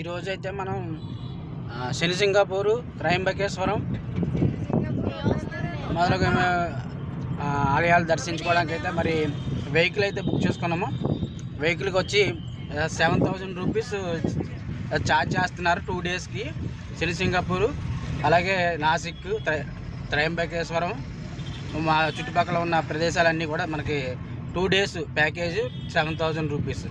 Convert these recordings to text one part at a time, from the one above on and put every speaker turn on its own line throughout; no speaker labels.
ఈరోజు అయితే మనం శనిసింగాపూరు, త్రయంబకేశ్వరం మొదలగు ఆలయాలు దర్శించుకోవడానికి అయితే మరి వెహికల్ అయితే బుక్ చేసుకున్నాము. వెహికల్కి వచ్చి 7,000 రూపీస్ ఛార్జ్ చేస్తున్నారు 2 డేస్కి. శనిసింగాపూరు అలాగే నాసిక్, త్రయంబకేశ్వరం మా చుట్టుపక్కల ఉన్న ప్రదేశాలన్నీ కూడా మనకి 2 డేస్ ప్యాకేజ్ 7,000 రూపీస్.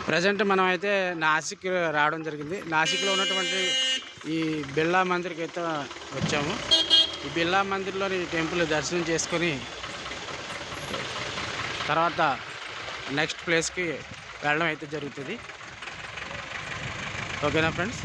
ప్రజెంట్ మనం అయితే నాసిక్ రావడం జరిగింది. నాసిక్లో ఉన్నటువంటి ఈ బిర్లా మందిర్కి అయితే వచ్చాము. ఈ బిర్లా మందిర్లోని టెంపుల్ దర్శనం చేసుకొని తర్వాత నెక్స్ట్ ప్లేస్కి వెళ్ళడం అయితే జరుగుతుంది. ఓకేనా ఫ్రెండ్స్?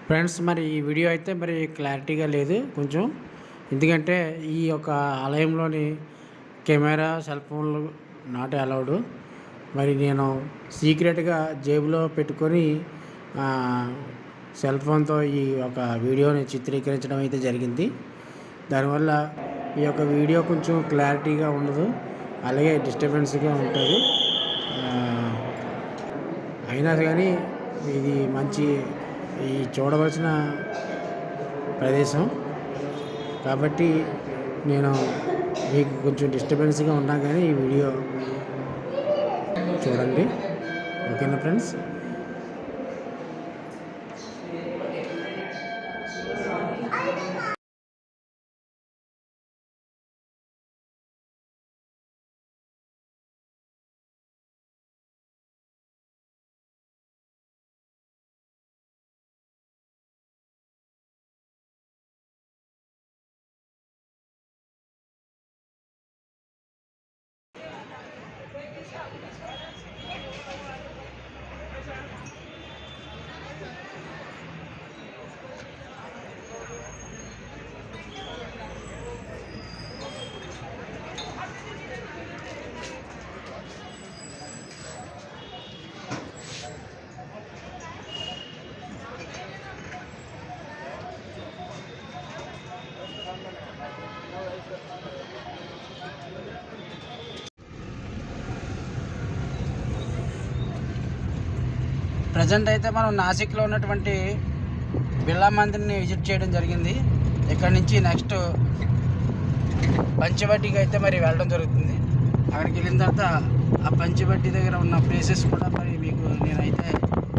ఫ్రెండ్స్, మరి ఈ వీడియో అయితే మరి క్లారిటీగా లేదు కొంచెం, ఎందుకంటే ఈ యొక్క ఆలయంలోని కెమెరా, సెల్ ఫోన్లు నాట్ అలౌడ్. మరి నేను సీక్రెట్గా జేబులో పెట్టుకొని సెల్ ఫోన్తో ఈ యొక్క వీడియోని చిత్రీకరించడం అయితే జరిగింది. దానివల్ల ఈ యొక్క వీడియో కొంచెం క్లారిటీగా ఉండదు, అలాగే డిస్టర్బెన్స్గా ఉంటుంది. అయినా కానీ ఇది మంచి ఈ చూడవలసిన ప్రదేశం కాబట్టి నేను మీకు కొంచెం డిస్టర్బెన్స్గా ఉన్నా కానీ ఈ వీడియో చూడండి. ఓకేనా ఫ్రెండ్స్? ప్రజెంట్ అయితే మనం నాసిక్లో ఉన్నటువంటి బిర్లా మందిర్ని విజిట్ చేయడం జరిగింది. ఇక్కడ నుంచి నెక్స్ట్ పంచవటికి అయితే మరి వెళ్ళడం జరుగుతుంది. అక్కడికి వెళ్ళిన తర్వాత ఆ పంచవటి దగ్గర ఉన్న ప్లేసెస్ కూడా మరి మీకు నేనైతే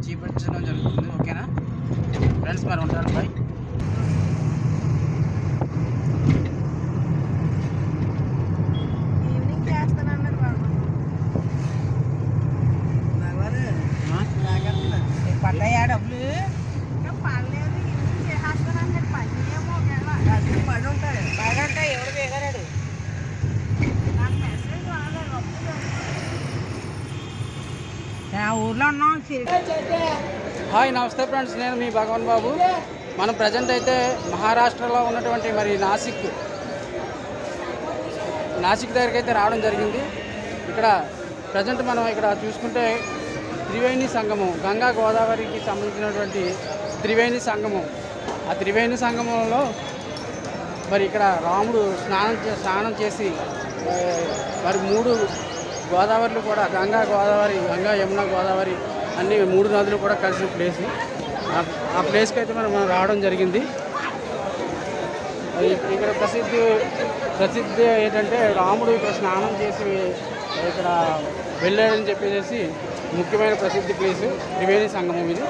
చూపించడం జరుగుతుంది. ఓకేనా ఫ్రెండ్స్? మరి ఉంటాను, బాయ్. హాయ్, నమస్తే ఫ్రెండ్స్. నేను మీ భగవాన్ బాబు. మనం ప్రజెంట్ అయితే మహారాష్ట్రలో ఉన్నటువంటి మరి నాసిక్ దగ్గరికి అయితే రావడం జరిగింది. ఇక్కడ ప్రజెంట్ మనం ఇక్కడ చూసుకుంటే త్రివేణి సంగమం, గంగా గోదావరికి సంబంధించినటువంటి త్రివేణి సంగమం. ఆ త్రివేణి సంగమంలో మరి ఇక్కడ రాముడు స్నానం చేసి మరి 3 గోదావరిలు కూడా, గంగా గోదావరి, గంగా యమున గోదావరి అన్ని 3 నదులు కూడా కలిసిన ప్లేస్. ఆ ప్లేస్కి అయితే మనం రావడం జరిగింది. ఇక్కడ ప్రసిద్ధి ఏంటంటే రాముడు ఇక్కడ స్నానం చేసి ఇక్కడ వెళ్ళాడని చెప్పేసి ముఖ్యమైన ప్రసిద్ధి ప్లేస్ త్రివేణి సంగమం ఇది.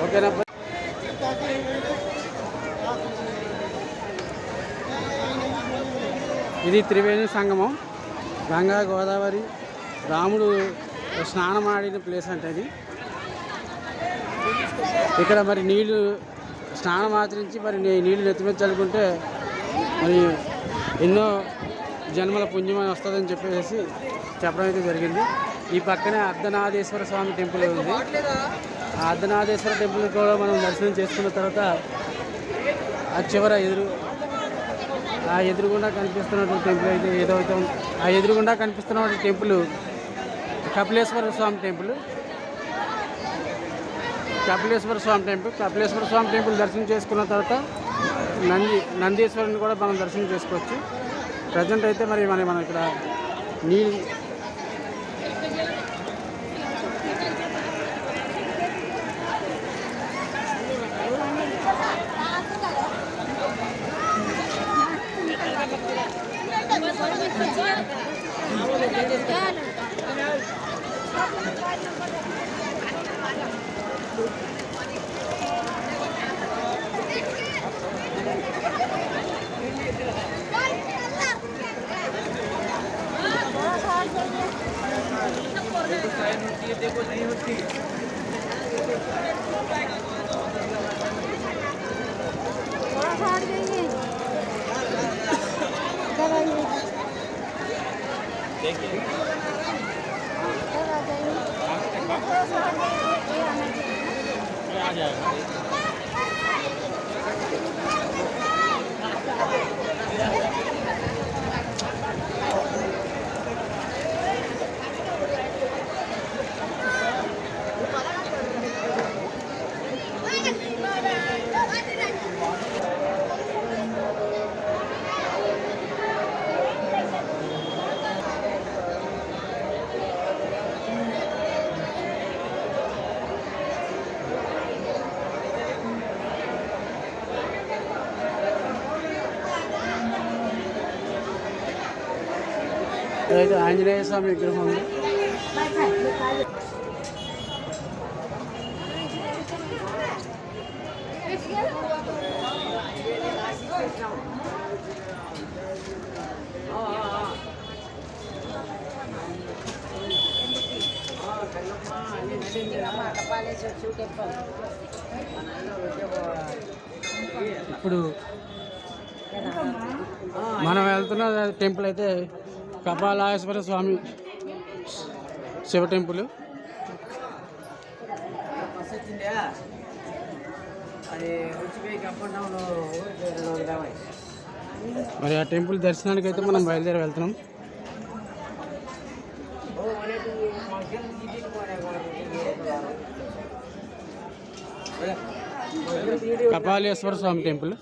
ఓకేనా? ఇది త్రివేణి సంగమం. గంగా గోదావరి, రాముడు స్నానం ఆడిన ప్లేస్ అంటే అది. ఇక్కడ మరి నీళ్ళు స్నానం ఆచరించి మరి నీళ్ళు నెత్తిమీద చల్లుకుంటే మరి ఎన్నో జన్మల పుణ్యం అని వస్తుందని చెప్పేసి చెప్పడం అయితే జరిగింది. ఈ పక్కనే అర్ధనాథేశ్వర స్వామి టెంపుల్ ఉంది. ఆ అర్ధనాథేశ్వర టెంపుల్ కూడా మనం దర్శనం చేసుకున్న తర్వాత ఆ చివర ఆ ఎదురుగుండా కనిపిస్తున్నటువంటి టెంపుల్ అయితే ఏదైతే ఆ ఎదురుగుండా కనిపిస్తున్నటువంటి టెంపుల్ కపిలేశ్వర స్వామి టెంపుల్. కపిలేశ్వర స్వామి టెంపుల్ దర్శనం చేసుకున్న తర్వాత నందీశ్వరుని కూడా మనం దర్శనం చేసుకోవచ్చు. ప్రజెంట్ అయితే మరి మనం ఇక్కడ నీళ్ళు देखो नहीं होती आ जाएगा। ఇదైతే ఆంజనేయ స్వామి విగ్రహం ఉంది. ఇప్పుడు మనం వెళ్తున్న టెంపుల్ అయితే కపాలేశ్వర స్వామి శివ టెంపుల్. మరి ఆ టెంపుల్ దర్శనానికి అయితే మనం బయలుదేరి వెళ్తున్నాం. కపాలేశ్వర స్వామి టెంపుల్.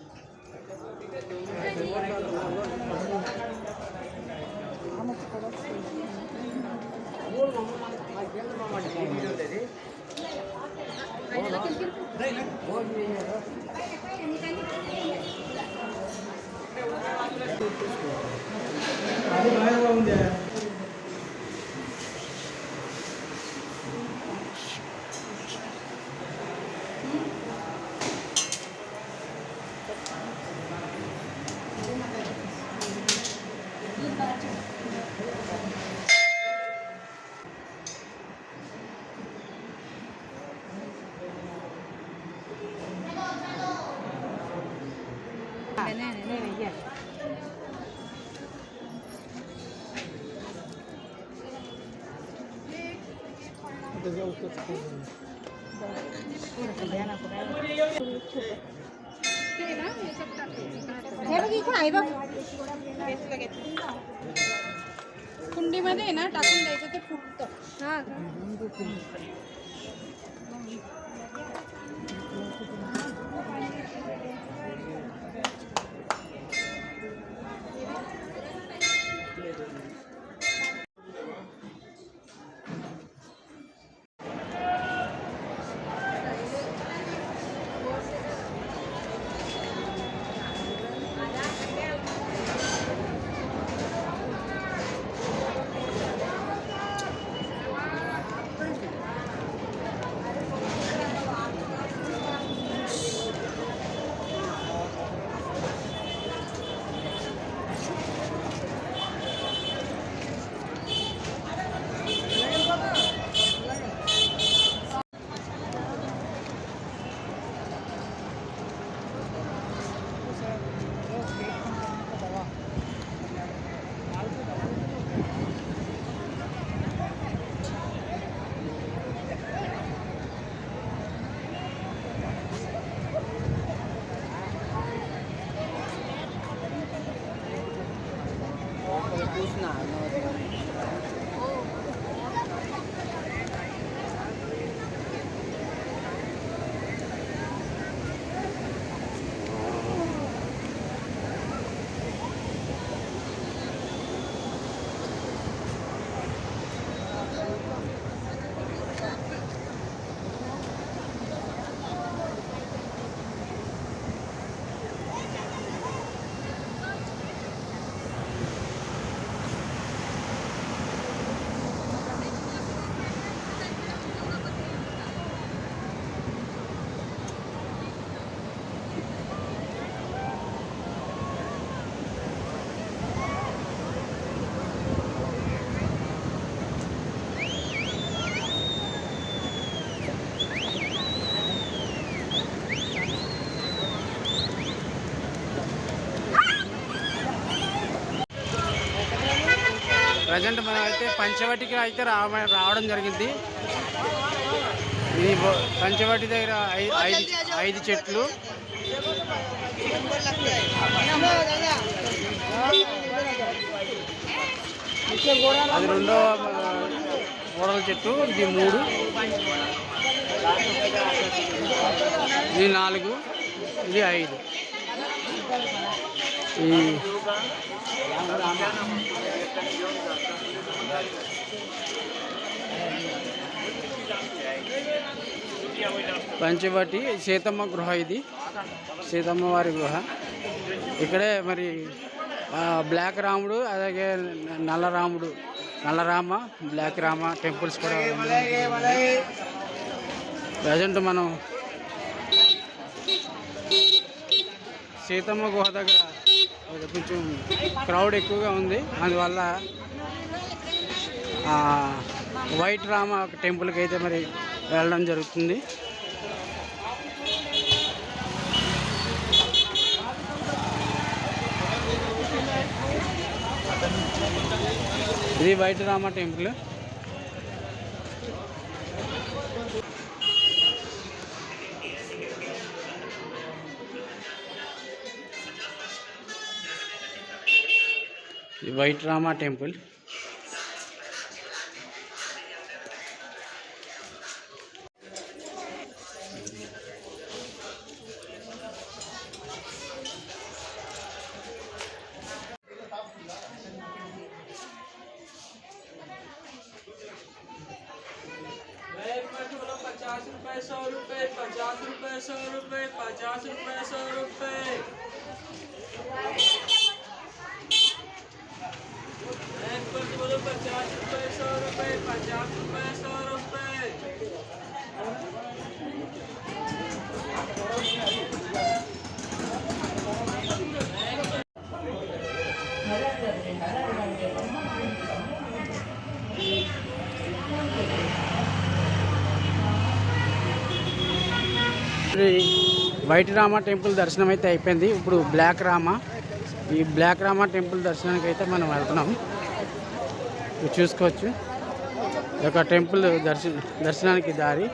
कुंडीमध्ये ना टाकून द्यायचं ते फुटतं. हां
ప్రజెంట్ మనం అయితే పంచవటికి అయితే రావడం జరిగింది. ఈ పంచవటి దగ్గర 5 చెట్లు, అది రెండవ గోడల చెట్టు, ఇది 3, ఇది 4, ఇది 5. ఈ పంచవటి సీతమ్మ గృహ, ఇది సీతమ్మ వారి గృహ. ఇక్కడే మరి బ్లాక్ రాముడు, అలాగే నల్లరామ, బ్లాక్ రామ టెంపుల్స్ కూడా ప్రజెంట్ మనం సీతమ్మ గుహ దగ్గర కొంచెం క్రౌడ్ ఎక్కువగా ఉంది. అందువల్ల వైట్ రామ టెంపుల్కి అయితే మరి వెళ్ళడం జరుగుతుంది. ఇది white Rama temple. White Rama temple. ₹50, ₹100, ₹50, ₹100, ₹50, ₹100. बोलो ₹50, ₹100, ₹50, ₹100. వైట్ రామ టెంపుల్ దర్శనం అయితే అయిపోయింది. ఇప్పుడు బ్లాక్ రామ, ఈ బ్లాక్ రామ టెంపుల్ దర్శనానికి అయితే మనం వెళ్తున్నాం. చూసుకోవచ్చు ఈ యొక్క టెంపుల్ దర్శనానికి దారి.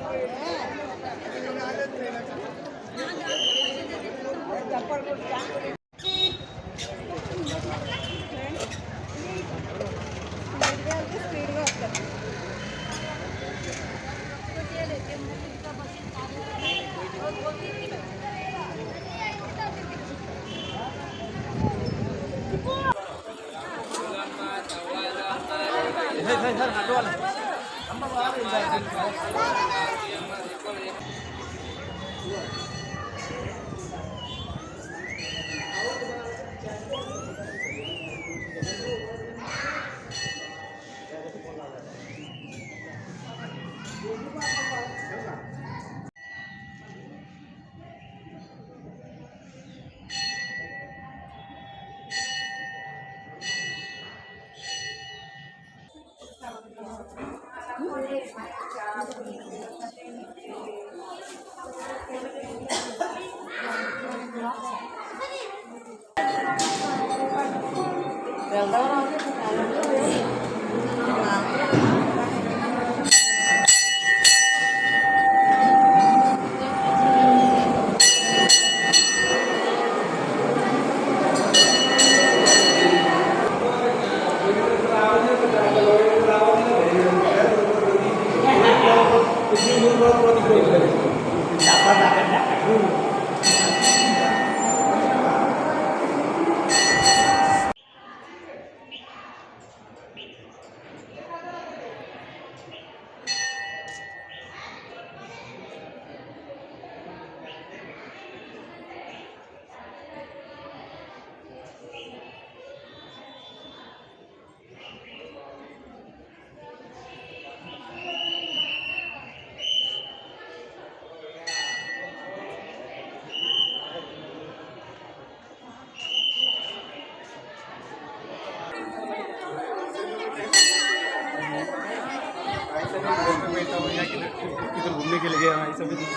किधर घूमने के लिए गया है सब है।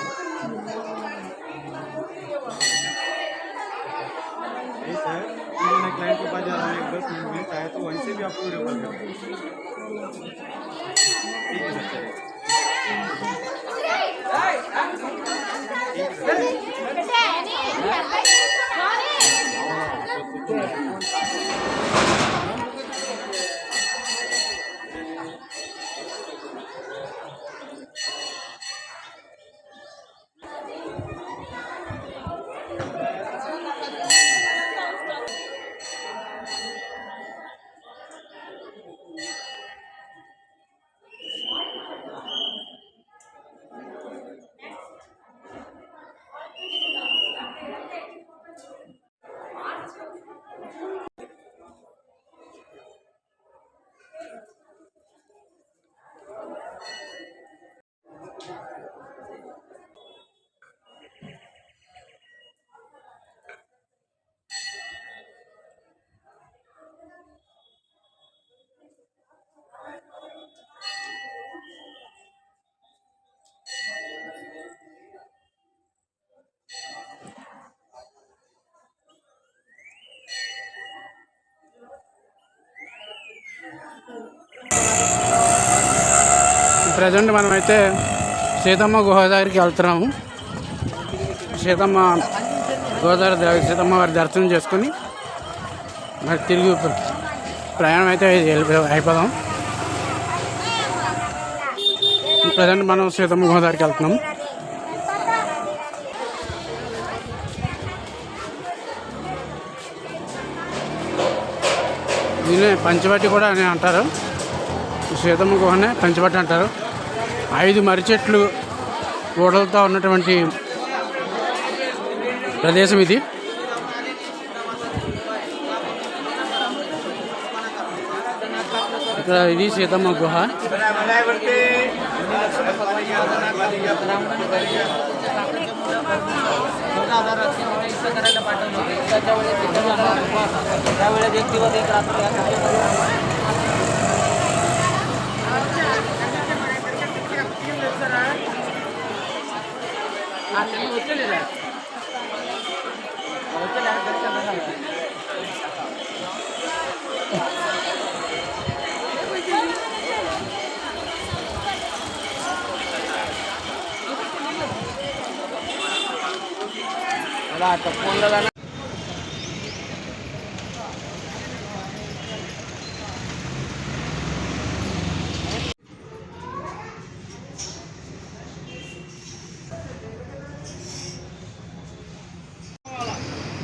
मैं क्लाइंट के पास जा रहा हूँ, एक 10 मिनट में चाहे तो वहीं से भी आपको वीडियो कॉल करूँ। ठीक है सर,
ప్రజెంట్ మనమైతే సీతమ్మ గుహ దగ్గరికి వెళ్తున్నాము. సీతమ్మ వారి దర్శనం చేసుకొని మరి తిరిగి ప్రయాణం అయితే అయిపోదాం. ప్రజెంట్ మనం సీతమ్మ గుహ దగ్గరికి వెళ్తున్నాం. దీన్ని పంచవటి కూడా అని అంటారు. సీతమ్మ గుహనే పంచవటి అంటారు. 5 మర్రి చెట్లు ఓడలతో ఉన్నటువంటి ప్రదేశం ఇది. ఇక్కడ ఇది సీతమ్మ గుహ.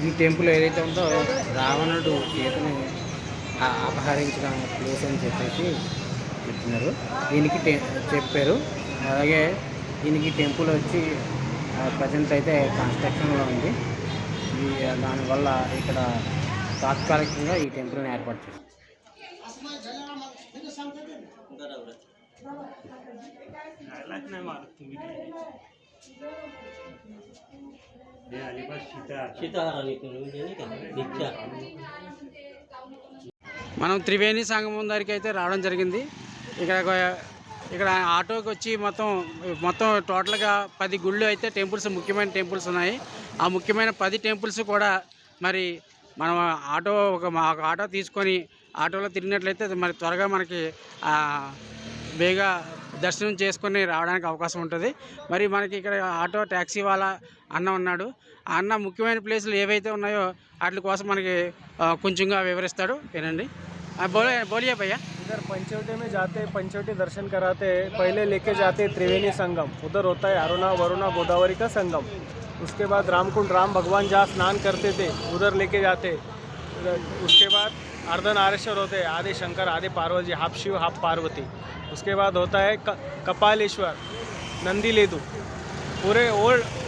ఈ టెంపుల్ ఏదైతే ఉందో రావణుడు సీతని అపహరించిన ప్లేస్ అని చెప్పేసి చెప్తున్నారు. దీనికి చెప్పారు. అలాగే దీనికి టెంపుల్ వచ్చి ప్రజెంట్ అయితే కన్స్ట్రక్షన్లో ఉంది. దానివల్ల ఇక్కడ తాత్కాలికంగా ఈ టెంపుల్ని ఏర్పాటు చేశారు. మనం త్రివేణి సంగమం దగ్గరికి అయితే రావడం జరిగింది. ఇక్కడ ఆటోకి వచ్చి మొత్తం టోటల్గా 10 గుళ్ళు అయితే టెంపుల్స్, ముఖ్యమైన టెంపుల్స్ ఉన్నాయి. ఆ ముఖ్యమైన 10 టెంపుల్స్ కూడా మరి మనం ఒక ఆటో తీసుకొని ఆటోలో తిరిగినట్లయితే మరి త్వరగా మనకి బేగా దర్శనం చేసుకొని రావడానికి అవకాశం ఉంటుంది. మరి మనకి ఇక్కడ ఆటో ట్యాక్సీ వాళ్ళ అన్న ఉన్నాడు. ఆ అన్న ముఖ్యమైన ప్లేసులు ఏవైతే ఉన్నాయో వాటి కోసం మనకి కొంచెంగా వివరిస్తాడు. వినండి. बोलिए भैया।
इधर पंचवटी में जाते, पंचवटी दर्शन कराते, पहले लेके जाते त्रिवेणी संगम, उधर होता है अरुणा वरुणा गोदावरी का संगम। उसके बाद रामकुंड, राम भगवान जहाँ स्नान करते थे उधर लेके जाते। उसके बाद अर्धनारेश्वर होते हैं, आदि शंकर आदि पार्वती, हाफ शिव हाफ पार्वती। उसके बाद होता है कपालेश्वर, नंदी लेदू। पूरे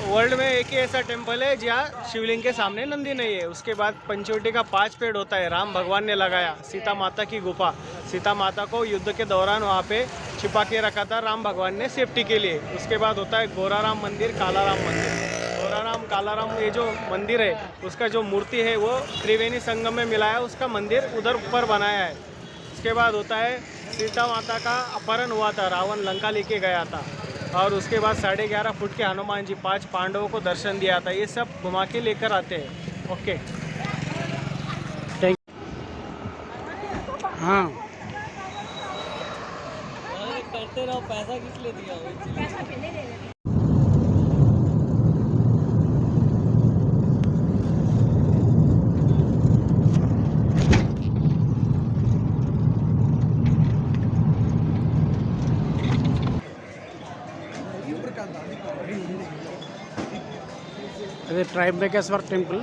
वर्ल्ड में एक ही ऐसा टेम्पल है जहाँ शिवलिंग के सामने नंदी नहीं है। उसके बाद पंचवटी का 5 पेड़ होता है, राम भगवान ने लगाया। सीता माता की गुफा, सीता माता को युद्ध के दौरान वहाँ पे छिपा के रखा था राम भगवान ने सेफ्टी के लिए। उसके बाद होता है गोराराम मंदिर, कालाराम मंदिर। गोराराम कालाराम ये जो मंदिर है उसका जो मूर्ति है वो त्रिवेणी संगम में मिलाया, उसका मंदिर उधर ऊपर बनाया है। उसके बाद होता है सीता माता का अपहरण हुआ था, रावण लंका लेके गया था। और उसके बाद 11.5 फुट के हनुमान जी 5 पांडवों को दर्शन दिया था। ये सब घुमा के लेकर आते हैं। ओके।
हाँ
करते रहो, पैसा किस लिए दिया हो?
पैसा पहले ले लेते।
అదే ట్రైబకేశ్వర్ టెంపుల్.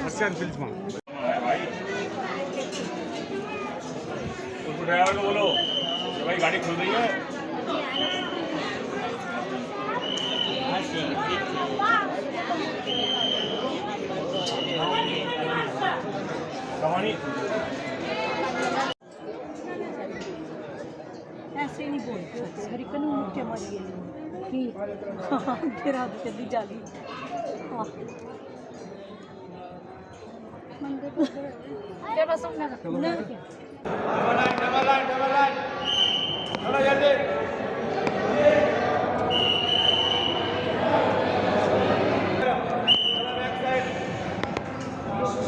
अच्छा फिल्म
ड्राइवर को बोलो कि भाई गाड़ी खुल रही है. कहानी
ऐसे नहीं बोलते हर एक ਨੂੰ ਉੱਚੇ ਮਾਰੀਏ ਕੀ ਤੇਰਾ ਚੱਲੀ ਜਾਲੀ ਮੰਦੇ ਤੋਂ ਤੇ ਬਸ ਨਾ
डबल लाइन चलो जल्दी.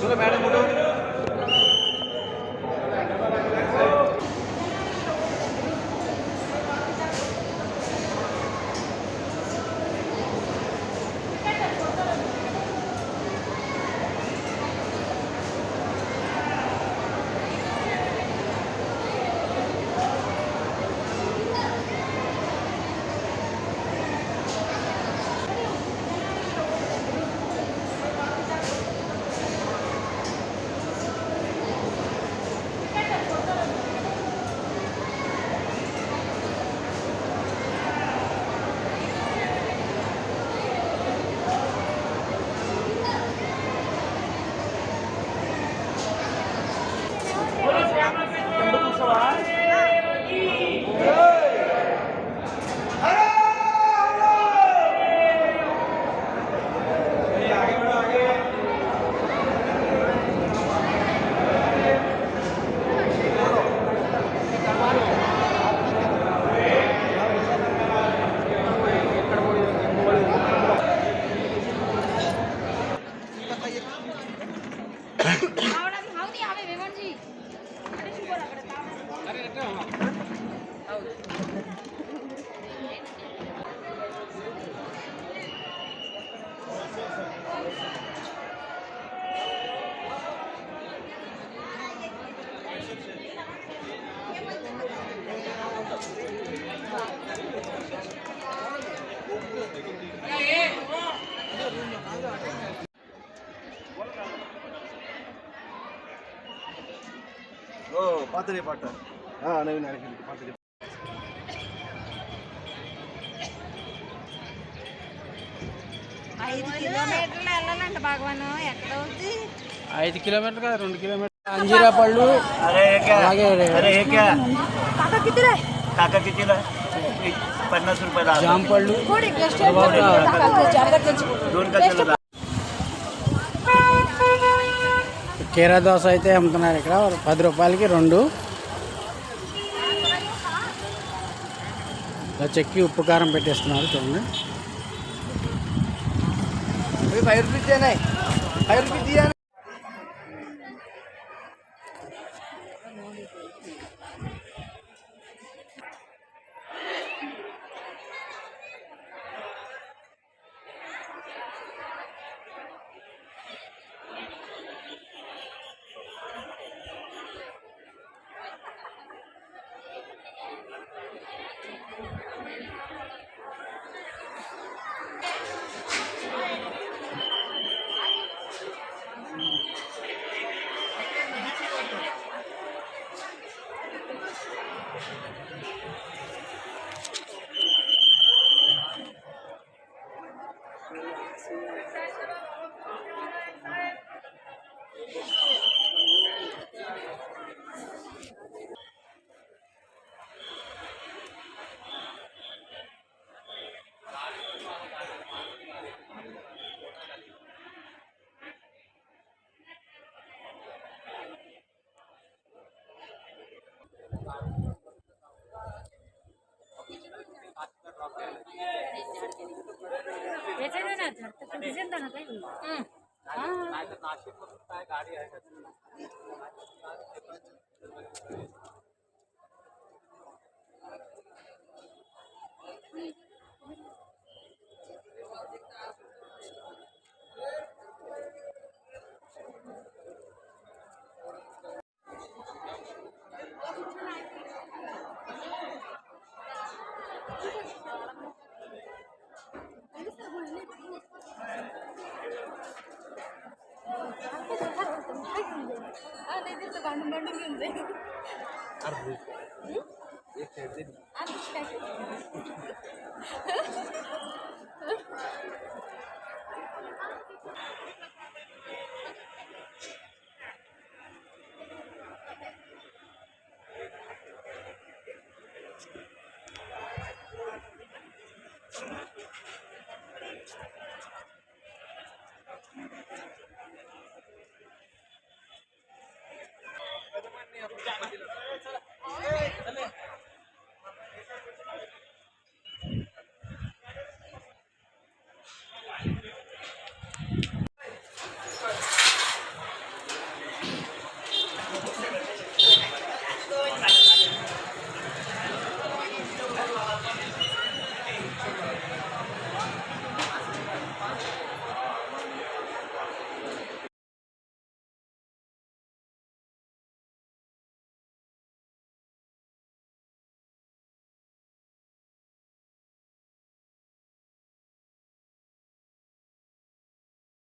चलो मैडम बोलो.
పాతరే పాట నవీన్ అడిగింది పాతరే.
5 కిలోమీటర్లు వెళ్ళాలంట భగవాన్ ఎక్కడ అవుతుంది
5 కిలోమీటర్లు కాదు 2 కిలోమీటర్లు. అంజీరా పళ్ళు అలాగే
కాకా కితిలే
కాకా కితిలా
50 रुपये
జాంపళ్ళు తర్వాత కీరా దోశ అయితే అమ్ముతున్నారు ఇక్కడ 10 రూపాయలకి 2. ఇలా చెక్కి ఉప్పు కారం పెట్టేస్తున్నారు చూడండి.
5 रुपये नहीं 5 रुपये दिया